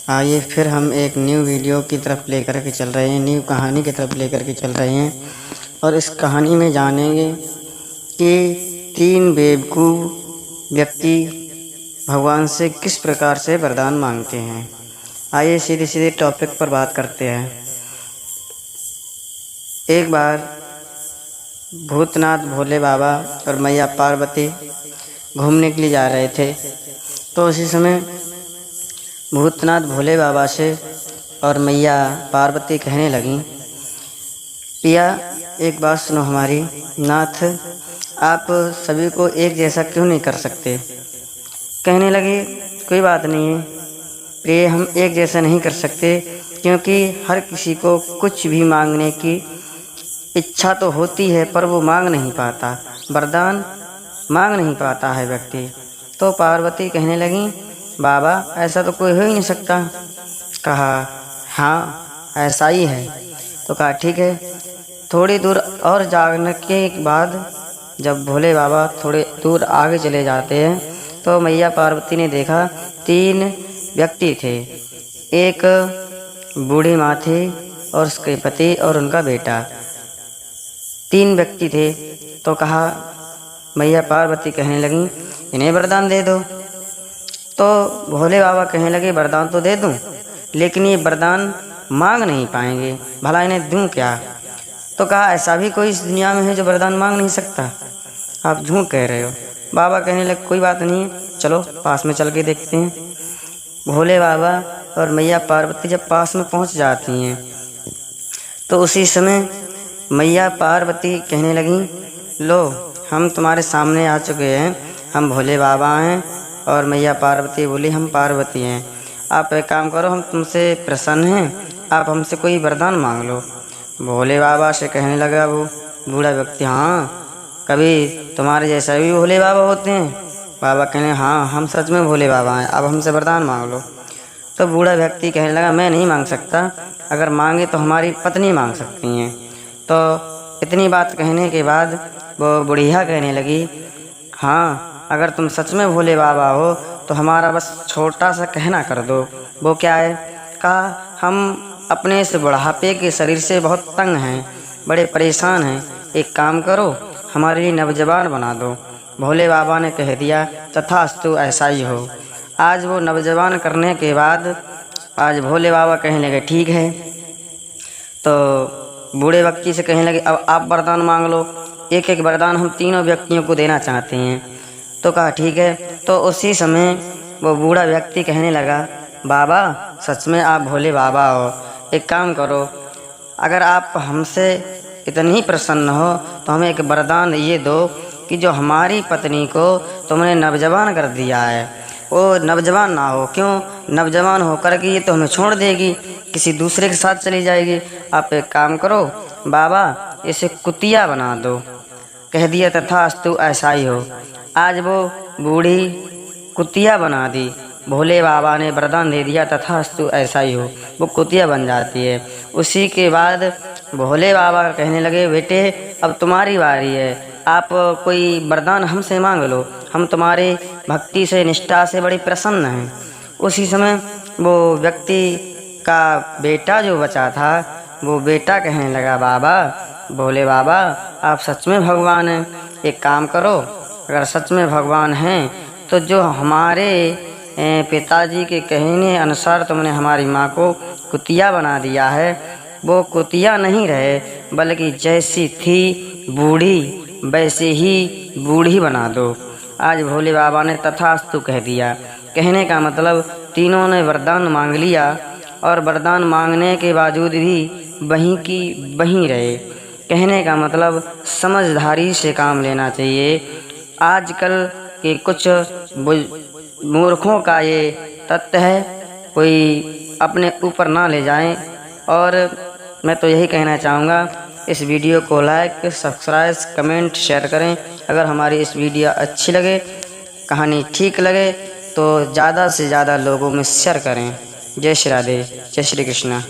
आइए फिर हम एक न्यू वीडियो की तरफ लेकर के चल रहे हैं, न्यू कहानी की तरफ लेकर के चल रहे हैं। और इस कहानी में जानेंगे कि 3 बेवकूफ़ व्यक्ति भगवान से किस प्रकार से वरदान मांगते हैं। आइए सीधे सीधे टॉपिक पर बात करते हैं। एक बार भूतनाथ भोले बाबा और मैया पार्वती घूमने के लिए जा रहे थे। तो उसी समय भूतनाथ भोले बाबा से और मैया पार्वती कहने लगीं, पिया एक बात सुनो हमारी नाथ, आप सभी को एक जैसा क्यों नहीं कर सकते। कहने लगे, कोई बात नहीं है प्रिय, हम एक जैसा नहीं कर सकते, क्योंकि हर किसी को कुछ भी मांगने की इच्छा तो होती है पर वो मांग नहीं पाता, वरदान मांग नहीं पाता है व्यक्ति। तो पार्वती कहने लगी, बाबा ऐसा तो कोई हो ही नहीं सकता। कहा हाँ ऐसा ही है। तो कहा ठीक है। थोड़ी दूर और जाने के बाद जब भोले बाबा थोड़े दूर आगे चले जाते हैं तो मैया पार्वती ने देखा 3 व्यक्ति थे। एक बूढ़ी माँ थी और उसके पति और उनका बेटा, 3 व्यक्ति थे। तो कहा, मैया पार्वती कहने लगी, इन्हें वरदान दे दो। तो भोले बाबा कहने लगे, वरदान तो दे दूं, लेकिन ये वरदान मांग नहीं पाएंगे, भला इन्हें दूं क्या। तो कहा, ऐसा भी कोई इस दुनिया में है जो वरदान मांग नहीं सकता, आप झूठ कह रहे हो। बाबा कहने लगे, कोई बात नहीं है, चलो पास में चल के देखते हैं। भोले बाबा और मैया पार्वती जब पास में पहुंच जाती हैं तो उसी समय मैया पार्वती कहने लगी, लो हम तुम्हारे सामने आ चुके हैं, हम भोले बाबा हैं। और मैया पार्वती बोली, हम पार्वती हैं। आप एक काम करो, हम तुमसे प्रसन्न हैं, आप हमसे कोई वरदान मांग लो। भोले बाबा से कहने लगा वो बूढ़ा व्यक्ति, हाँ कभी तुम्हारे जैसा भी भोले बाबा होते हैं। बाबा कहने, हाँ हम सच में भोले बाबा हैं, अब हमसे वरदान मांग लो। तो बूढ़ा व्यक्ति कहने लगा, मैं नहीं मांग सकता, अगर मांगे तो हमारी पत्नी मांग सकती हैं। तो इतनी बात कहने के बाद वो बुढ़िया कहने लगी, हाँ अगर तुम सच में भोले बाबा हो तो हमारा बस छोटा सा कहना कर दो। वो क्या है। कहा, हम अपने इस बुढ़ापे के शरीर से बहुत तंग हैं, बड़े परेशान हैं, एक काम करो हमारे लिए नवजवान बना दो। भोले बाबा ने कह दिया, तथास्तु ऐसा ही हो। आज वो नवजवान करने के बाद आज भोले बाबा कहने लगे, ठीक है। तो बूढ़े व्यक्ति से कहने लगे, अब आप वरदान मांग लो, एक एक वरदान हम तीनों व्यक्तियों को देना चाहते हैं। तो कहा ठीक है। तो उसी समय वो बूढ़ा व्यक्ति कहने लगा, बाबा सच में आप भोले बाबा हो, एक काम करो, अगर आप हमसे इतनी ही प्रसन्न हो तो हमें एक वरदान ये दो कि जो हमारी पत्नी को तुमने नवजवान कर दिया है वो नवजवान ना हो। क्यों, नवजवान होकर के ये तो हमें छोड़ देगी, किसी दूसरे के साथ चली जाएगी। आप एक काम करो बाबा, इसे कुतिया बना दो। कह दिया, तथास्तु ऐसा ही हो। आज वो बूढ़ी कुतिया बना दी, भोले बाबा ने वरदान दे दिया, तथास्तु ऐसा ही हो, वो कुतिया बन जाती है। उसी के बाद भोले बाबा कहने लगे, बेटे अब तुम्हारी बारी है, आप कोई वरदान हमसे मांग लो, हम तुम्हारे भक्ति से निष्ठा से बड़े प्रसन्न हैं। उसी समय वो व्यक्ति का बेटा जो बचा था वो बेटा कहने लगा, बाबा भोले बाबा आप सच में भगवान हैं, एक काम करो, अगर सच में भगवान हैं तो जो हमारे पिताजी के कहने अनुसार तुमने हमारी माँ को कुतिया बना दिया है वो कुतिया नहीं रहे, बल्कि जैसी थी बूढ़ी वैसे ही बूढ़ी बना दो। आज भोले बाबा ने तथास्तु कह दिया। कहने का मतलब तीनों ने वरदान मांग लिया और वरदान मांगने के बावजूद भी वहीं की वहीं रहे। कहने का मतलब समझदारी से काम लेना चाहिए। आजकल के कुछ मूर्खों का ये तथ्य है, कोई अपने ऊपर ना ले जाएं। और मैं तो यही कहना चाहूँगा, इस वीडियो को लाइक, सब्सक्राइब, कमेंट, शेयर करें। अगर हमारी इस वीडियो अच्छी लगे, कहानी ठीक लगे तो ज़्यादा से ज़्यादा लोगों में शेयर करें। जय श्री राधे, जय श्री कृष्णा।